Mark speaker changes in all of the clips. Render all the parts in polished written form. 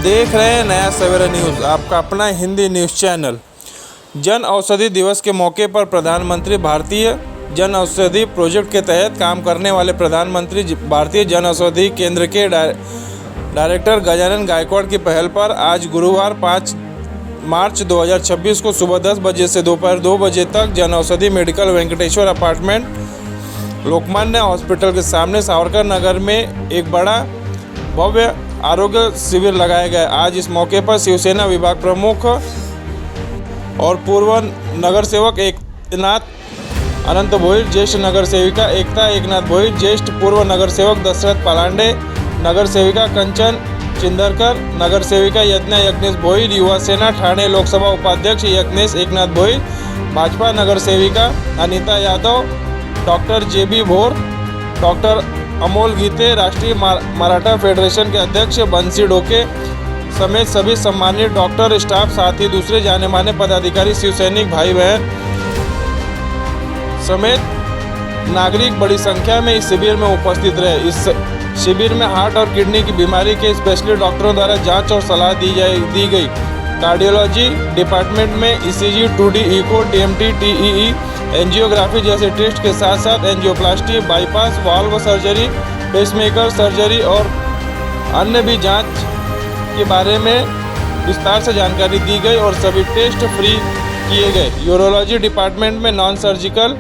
Speaker 1: देख रहे हैं नया सवेरा न्यूज़, आपका अपना हिंदी न्यूज़ चैनल। जन औषधि दिवस के मौके पर प्रधानमंत्री भारतीय जन औषधि प्रोजेक्ट के तहत काम करने वाले प्रधानमंत्री भारतीय जन औषधि केंद्र के डायरेक्टर गजानन गायकवाड़ की पहल पर आज गुरुवार 5 मार्च 2026 को सुबह 10 बजे से दोपहर 2 बजे तक Jan Aushadhi medical Venkateshwar apartment Lokmanya hospital के सामने सावरकर नगर में एक बड़ा भव्य आरोग्य शिविर लगाया गया। आज इस मौके पर शिवसेना विभाग प्रमुख और पूर्व नगर सेवक एकनाथ अनंत भोईर, ज्येष्ठ नगर सेविका एकता एकनाथ भोईर, ज्येष्ठ पूर्व नगर सेवक दशरथ पालांडे, नगर सेविका कंचन चिंदरकर, नगर सेविका यज्ञा यज्ञेश भोईर, युवा सेना ठाणे लोकसभा उपाध्यक्ष यज्ञेश एकनाथ भोईर, भाजपा नगर सेविका Anita Yadav, doctor JB Bhor, doctor Amol Gite, Rashtriya Maratha federation के अध्यक्ष बंसी डोके समेत सभी सम्मानित डॉक्टर, स्टाफ, साथ ही दूसरे जाने माने पदाधिकारी, शिव सैनिक भाई बहन समेत नागरिक बड़ी संख्या में इस शिविर में उपस्थित रहे। इस शिविर में हार्ट और किडनी की बीमारी के स्पेशलिस्ट डॉक्टरों द्वारा जांच और सलाह दी गई। कार्डियोलॉजी डिपार्टमेंट में ECG, 2D echo, TMT, TEE, angiography जैसे टेस्ट के साथ साथ angioplasty, bypass, valve surgery, pacemaker surgery और अन्य भी जांच के बारे में विस्तार से जानकारी दी गई और सभी टेस्ट फ्री किए गए। यूरोलॉजी डिपार्टमेंट में non surgical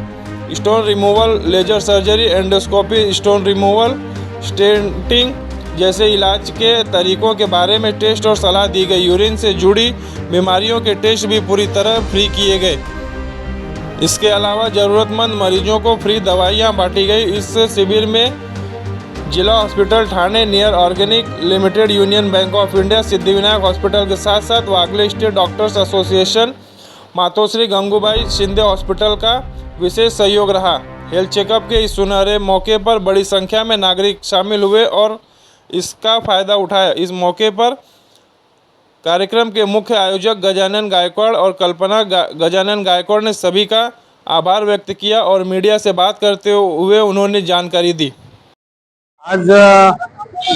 Speaker 1: stone removal, laser surgery, endoscopy, stone removal, stenting जैसे इलाज के तरीकों के बारे में टेस्ट और सलाह दी गई। यूरिन से जुड़ी बीमारियों के टेस्ट भी पूरी तरह फ्री किए गए। इसके अलावा ज़रूरतमंद मरीजों को फ्री दवाइयां बांटी गई। इस शिविर में जिला hospital Thane near organic limited, union bank of India, Siddhivinayak hospital के साथ साथ Wagle estate doctors association, Matoshri Gangubai Shinde hospital का विशेष सहयोग रहा। हेल्थ चेकअप के इस सुनहरे मौके पर बड़ी संख्या में नागरिक शामिल हुए और इसका फ़ायदा उठाया। इस मौके पर कार्यक्रम के मुख्य आयोजक गजानन गायकवाड़ और कल्पना गजानन गायकवाड़ ने सभी का आभार व्यक्त किया और मीडिया से बात करते हुए उन्होंने जानकारी दी।
Speaker 2: आज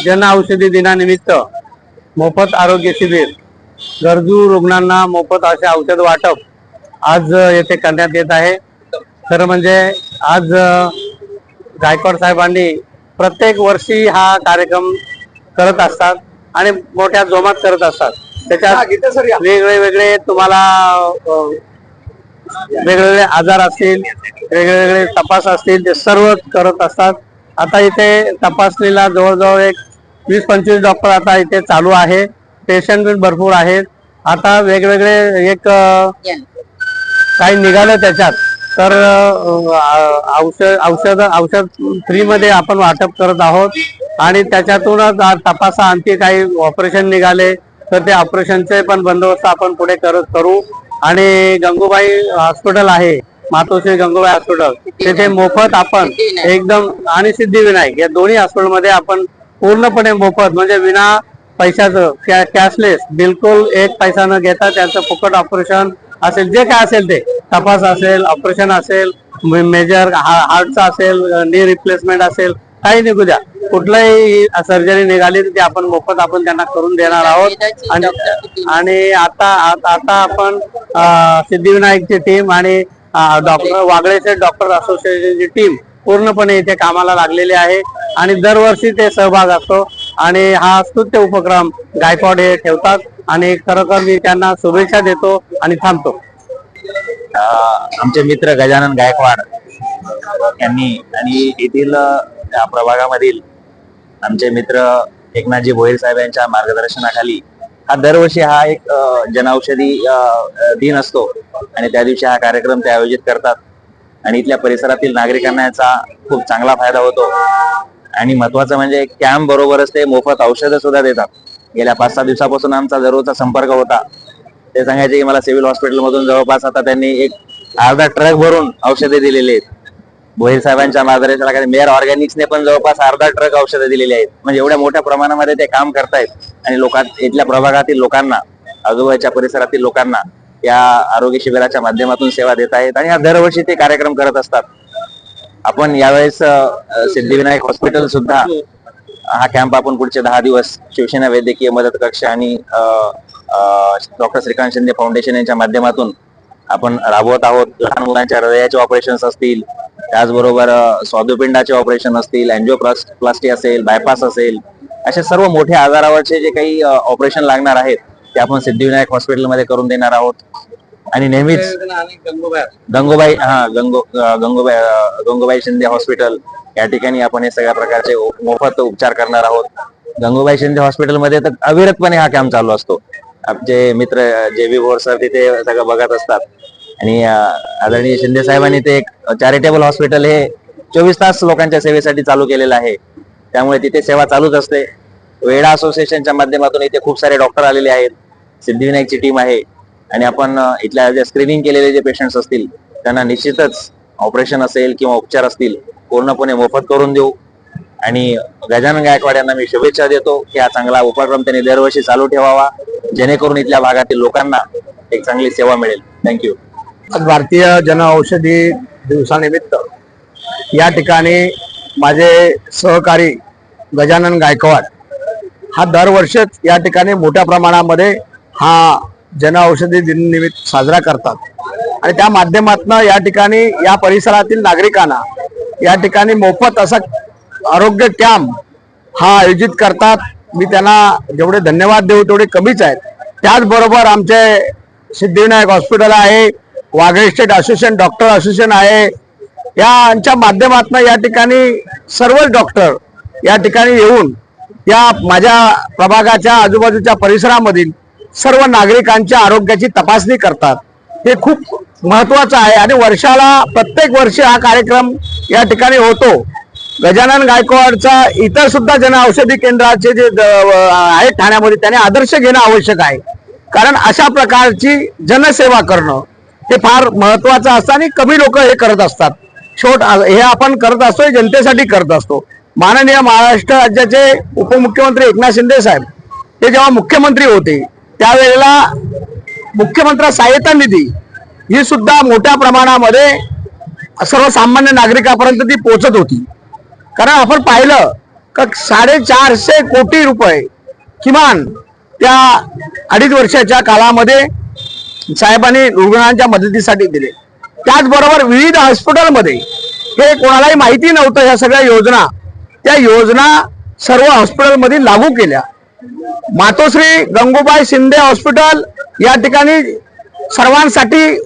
Speaker 2: जन औषधी दिनानिमित्त मोफत आरोग्य शिबिर, गरजू रुग्णांना मोफत असे औषध वाटप आज येथे करण्यात येत आहे। खरं म्हणजे आज गायकवाड साहेबांनी प्रत्येक वर्षी हा कार्यक्रम करत असतात आणि मोठ्या जोमात करत असतात। त्याच्यात वेगळे तुम्हाला वेगवेगळे आजार असतील, वेगवेगळे तपास असतील, ते सर्व करत असतात। आता इथे तपासणीला जवळजवळ एक 20-25 डॉक्टर आता इथे चालू आहे। पेशंट पण भरपूर आहेत। आता वेगवेगळे एक काही निघालं त्याच्यात, तर औषध फ्री मध्ये आपण वाटप करत आहोत आणि त्याच्यातूनच तपासा आणखी काही ऑपरेशन निघाले तर ते ऑपरेशनचे पण बंदोबस्त आपण पुढे करू। आणि गंगूबाई हॉस्पिटल आहे, मातोश्री गंगूबाई हॉस्पिटल, तिथे मोफत आपण एकदम, आणि सिद्धिविनायक, या दोन्ही हॉस्पिटलमध्ये आपण पूर्णपणे मोफत म्हणजे विना पैशाचं कॅशलेस, बिलकुल एक पैसा न घेता त्यांचं फुकट ऑपरेशन असेल, जे काय असेल ते तपास असेल, ऑपरेशन असेल, मेजर हार्टचा असेल, नी रिप्लेसमेंट असेल, काही निघू द्या, कुठलाही सर्जरी निघाली तर ती आपण मोफत आपण त्यांना करून देणार आहोत। आणि आता आपण सिद्धिविनायकची टीम आणि डॉक्टर वागळेचे डॉक्टर असोसिएशनची टीम पूर्णपणे इथे कामाला लागलेली आहे आणि दरवर्षी ते सहभाग असतो आणि हा स्तुत्य उपक्रम गायकवाड हे ठेवतात आणि खरोखर मी त्यांना शुभेच्छा देतो आणि थांबतो।
Speaker 3: आमचे मित्र गजानन गायकवाड यांनी आणि येथील प्रभागामधील आमचे मित्र एकनाथजी भोईर साहेब यांच्या मार्गदर्शनाखाली हा दरवर्षी हा एक जनऔषधी दिन असतो आणि त्या दिवशी हा कार्यक्रम ते आयोजित करतात आणि इथल्या परिसरातील नागरिकांना याचा खूप चांगला फायदा होतो। आणि महत्वाचं म्हणजे कॅम्प बरोबरच ते मोफत औषधं सुद्धा देतात। गेल्या 5-6 दिवसापासून आमचा दररोजचा संपर्क होता। ते सांगायचे की मला सिव्हिल हॉस्पिटल मधून जवळपास आता त्यांनी एक अर्धा ट्रक भरून औषधे दिलेली आहेत। भोईर साहेबांच्या मार्गदर्शनाखाली मेयर ऑर्गॅनिक्सने पण जवळपास अर्धा ट्रक औषधे दिलेली आहेत। म्हणजे एवढ्या मोठ्या प्रमाणामध्ये ते काम करतायत आणि इथल्या प्रभागातील लोकांना, आजूबाजूच्या परिसरातील लोकांना या आरोग्य शिबिराच्या माध्यमातून सेवा देत आहेत आणि हा दरवर्षी ते कार्यक्रम करत असतात। आपण यावेळेस सिद्धिविनायक हॉस्पिटल सुद्धा हा कॅम्प आपण पुढचे 10 दिवस शिवसेना वैद्यकीय मदत कक्ष आणि डॉक्टर श्रीकांत शिंदे फाउंडेशन यांच्या माध्यमातून आपण राबवत आहोत. लहान मुलांच्या हृदयाचे ऑपरेशन्स असतील, त्याचबरोबर स्वादुपिंडाचे ऑपरेशन असतील, अँजिओप्लास्टी असेल, बायपास असेल, असे सर्व मोठ्या आजारावरचे जे काही ऑपरेशन लागणार आहेत ते आपण सिद्धिविनायक हॉस्पिटलमध्ये करून देणार आहोत. आणि नेहमीच गंगूबाई शिंदे हॉस्पिटल या ठिकाणी आपण हे सगळ्या प्रकारचे मोफत उपचार करणार आहोत. गंगूबाई शिंदे हॉस्पिटलमध्ये तर अविरतपणे हा कॅम्प चालू असतो. आमचे मित्र जे.बी. भोर सर तिथे सगळं बघत असतात आणि आदरणीय शिंदे साहेबांनी ते एक चॅरिटेबल हॉस्पिटल हे 24 तास लोकांच्या सेवेसाठी चालू केलेलं आहे. त्यामुळे तिथे सेवा चालूच असते. वेडा असोसिएशनच्या माध्यमातून इथे खूप सारे डॉक्टर आलेले आहेत, सिद्धिविनायकची टीम आहे आणि आपण इथल्या जे स्क्रीनिंग केलेले जे पेशंट्स असतील त्यांना निश्चितच ऑपरेशन असेल किंवा उपचार असतील पूर्णपणे मोफत करून देऊ. आणि गजानन गायकवाड यांना मी शुभेच्छा देतो की हा चांगला उपक्रम त्यांनी दरवर्षी चालू ठेवावा, जेणेकरून इथल्या भागातील लोकांना एक चांगली सेवा मिळेल. थँक्यू.
Speaker 2: भारतीय जनऔषधी दिवसानिमित्त या ठिकाणी माझे सहकारी गजानन गायकवाड हा दरवर्षीच या ठिकाणी मोठ्या प्रमाणामध्ये हा जनऔषधी दिनानिमित्त साजरा करतात आणि त्या माध्यमातून या ठिकाणी या परिसरातील नागरिकांना या ठिकाणी मोफत असा आरोग्य कॅम्प हा आयोजित करतात. मी त्यांना जेवढे धन्यवाद देऊ तेवढे कमीच आहेत. त्याचबरोबर आमचे सिद्धिविनायक हॉस्पिटल आहे, Wagle state association, doctor association आहे, यांच्या माध्यमातून या ठिकाणी सर्व डॉक्टर या ठिकाणी येऊन या माझ्या प्रभागाच्या आजूबाजूच्या परिसरामधील सर्व नागरिकांच्या आरोग्याची तपासणी करतात. हे खूप महत्वाचं आहे आणि वर्षाला प्रत्येक वर्षी हा कार्यक्रम या ठिकाणी होतो. गजानन गायकवाडचा इतर सुद्धा जनऔषधी केंद्राचे जे आहेत ठाण्यामध्ये त्याने आदर्श घेणं आवश्यक आहे. कारण अशा प्रकारची जनसेवा करणं हे फार महत्वाचं असतं आणि कमी लोक हे करत असतात. हे आपण करत असतो, जनतेसाठी करत असतो. माननीय महाराष्ट्र राज्याचे उपमुख्यमंत्री एकनाथ शिंदे साहेब हे जेव्हा मुख्यमंत्री होते त्यावेळेला मुख्यमंत्री सहायता निधी ही सुद्धा मोठ्या प्रमाणामध्ये सर्वसामान्य नागरिकांपर्यंत ती पोहोचत होती. कारण आपण पाहिलं का 450 कोटी रुपये किमान त्या 2.5 वर्षाच्या काळामध्ये साहेबांनी रुग्णांच्या मदतीसाठी दिले. त्याचबरोबर विविध हॉस्पिटलमध्ये हे कोणालाही माहिती नव्हतं ह्या सगळ्या योजना, त्या योजना सर्व हॉस्पिटलमध्ये लागू केल्या. मातोश्री गंगूबाई शिंदे हॉस्पिटल या ठिकाणी सर्वांसाठी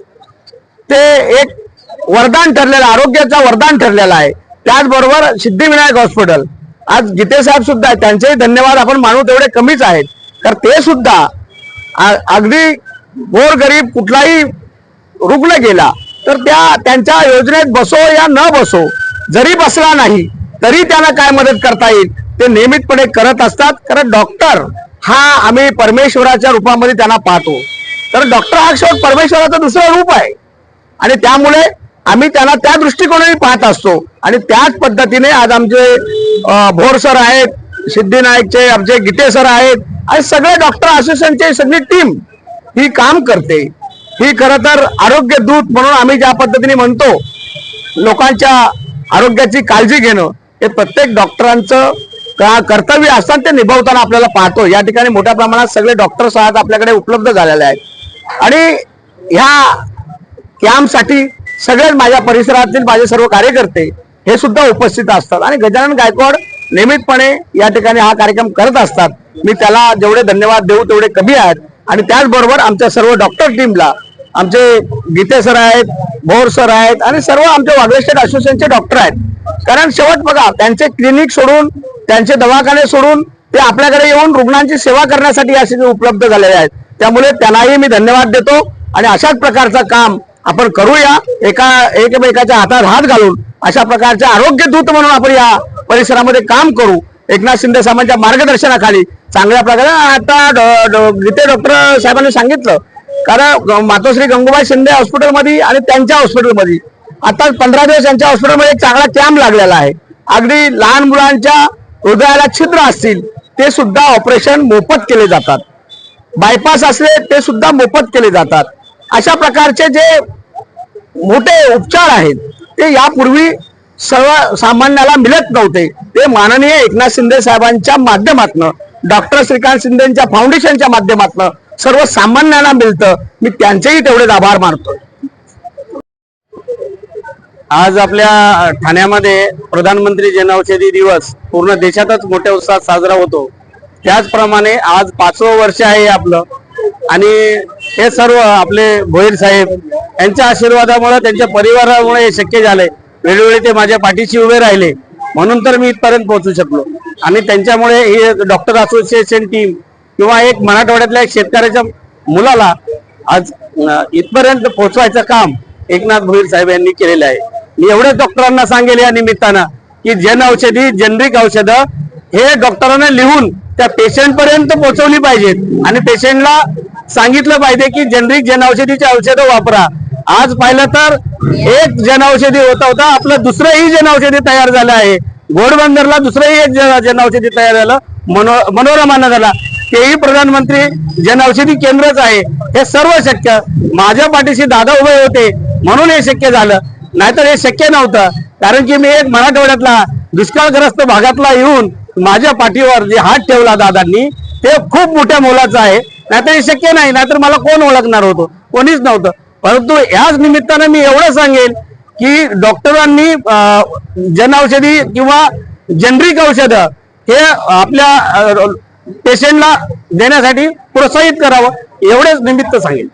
Speaker 2: ते एक वरदान ठरलेलं, आरोग्याचा वरदान ठरलेलं आहे. त्याचबरोबर सिद्धिविनायक हॉस्पिटल आज गीते साहेब सुद्धा आहेत, त्यांचेही धन्यवाद आपण मानू तेवढे कमीच आहेत. तर ते सुद्धा अगदी गोरगरीब कुठलाही रुग्ण गेला तर त्यांच्या योजनेत बसो या न बसो, जरी बसला नाही तरी त्यांना काय मदत करता येईल ते नियमितपणे करत असतात. कारण डॉक्टर हा आम्ही परमेश्वराच्या रूपामध्ये त्यांना पाहतो. तर डॉक्टर हा शेवट परमेश्वराचं दुसरं रूप आहे आणि त्यामुळे आम्ही त्यांना त्या दृष्टिकोनाने पाहत असतो. आणि त्याच पद्धतीने आज आमचे भोर सर आहेत, सिद्धिनायकचे आमचे गीते सर आहेत आणि सगळे डॉक्टर असोसिएशनची सगळी टीम ही काम करते. ही खरं तर आरोग्य दूत म्हणून आम्ही ज्या पद्धतीने म्हणतो लोकांच्या आरोग्याची काळजी घेणं हे प्रत्येक डॉक्टरांचं कर्तव्य असतात, ते निभावताना आपल्याला पाहतो. या ठिकाणी मोठ्या प्रमाणात सगळे डॉक्टर्स आज आपल्याकडे उपलब्ध झालेले आहेत आणि ह्या कॅम्पसाठी सगळेच माझ्या परिसरातील माझे सर्व कार्यकर्ते हे सुद्धा उपस्थित असतात आणि गजानन गायकवाड नियमितपणे या ठिकाणी हा कार्यक्रम करत असतात. मी त्याला जेवढे धन्यवाद देऊ तेवढे कमी आहेत. आणि त्याचबरोबर आमच्या सर्व डॉक्टर टीमला आमचे गीते सर आहेत, भोर सर आहेत आणि सर्व आमचे वागळे स्टेट असोसिएशनचे डॉक्टर आहेत. कारण शेवट बघा, त्यांचे क्लिनिक सोडून, त्यांचे दवाखाने सोडून ते आपल्याकडे येऊन रुग्णांची सेवा करण्यासाठी असे उपलब्ध झालेले आहेत. त्यामुळे त्यांनाही मी धन्यवाद देतो आणि अशाच प्रकारचं काम आपण करूया. एकमेकाच्या हातात हात घालून अशा प्रकारचे आरोग्य दूत म्हणून आपण या परिसरामध्ये काम करू. एकनाथ शिंदे साहेबांच्या मार्गदर्शनाखाली चांगल्या प्रकारे. आता गीते डॉक्टर साहेबांनी सांगितलं, कारण मातोश्री गंगूबाई शिंदे हॉस्पिटलमध्ये आणि त्यांच्या हॉस्पिटलमध्ये आता 15 दिवस यांच्या हॉस्पिटलमध्ये एक चांगला कॅम्प लागलेला आहे. अगदी लहान मुलांच्या हृदयाला छिद्र असतील ते सुद्धा ऑपरेशन मोफत केले जातात. बायपास असले ते सुद्धा मोफत केले जातात. अशा प्रकारचे जे मोठे उपचार आहेत ते यापूर्वी
Speaker 4: सर्व सामान्याला मिळत नव्हते, ते माननीय एकनाथ शिंदे साहेबांच्या माध्यमातून, डॉक्टर श्रीकांत शिंदेच्या फाउंडेशनच्या माध्यमातून सर्व सामान्यांना मिळतं. मी त्यांचेही तेवढेच आभार मानतो.
Speaker 2: आज आपल्या ठाण्यामध्ये प्रधानमंत्री जनऔषधी दिवस पूर्ण देशातच मोठ्या उत्साहात साजरा होतो. त्याचप्रमाणे आज 5वं वर्ष आहे आपलं, आणि हे सर्व आपले भोईर साहेब यांच्या आशीर्वादामुळे, त्यांच्या परिवारामुळे हे शक्य झालंय. वेळोवेळी ते माझ्या पाठीशी उभे राहिले, म्हणून तर मी इथपर्यंत पोहोचू शकलो. आणि त्यांच्यामुळे ही डॉक्टर असोसिएशन टीम किंवा एक मराठवाड्यातल्या एक शेतकऱ्याच्या मुलाला आज इथपर्यंत पोहोचवायचं काम एकनाथ भोईर साहेब यांनी केलेलं आहे. मी एवढ्याच डॉक्टरांना सांगेल या निमित्तानं की जनऔषधी, जेनरिक औषधं हे डॉक्टरांना लिहून त्या पेशंट पर्यंत पोहोचवली पाहिजेत, आणि पेशंटला सांगितलं पाहिजे की जेनरिक जनऔषधीची औषधं वापरा. आज पाहिलं तर एक जनऔषधी होता आपलं दुसरंही जनऔषधी तयार झालं आहे. घोडबंदरला दुसरंही एक जनऔषधी तयार झालं, मनोरमानं झाला, तेही प्रधानमंत्री जनऔषधी केंद्रच आहे. हे सर्व शक्य माझ्या पाठीशी दादा उभे होते म्हणून हे शक्य झालं, नाहीतर हे शक्य नव्हतं. कारण की मी एक मराठवाड्यातला दुष्काळग्रस्त भागातला येऊन माझ्या पाठीवर जे हात ठेवला दादांनी, ते खूप मोठ्या मोलाचं आहे. नाहीतर हे शक्य नाही, नाहीतर मला कोण ओळखणार होतो? कोणीच नव्हतं. परंतु याच निमित्तानं मी एवढं सांगेन की डॉक्टरांनी जनऔषधी किंवा जेनरिक औषधं हे आपल्या पेशंटला देण्यासाठी प्रोत्साहित करावं, एवढेच निमित्त सांगेन.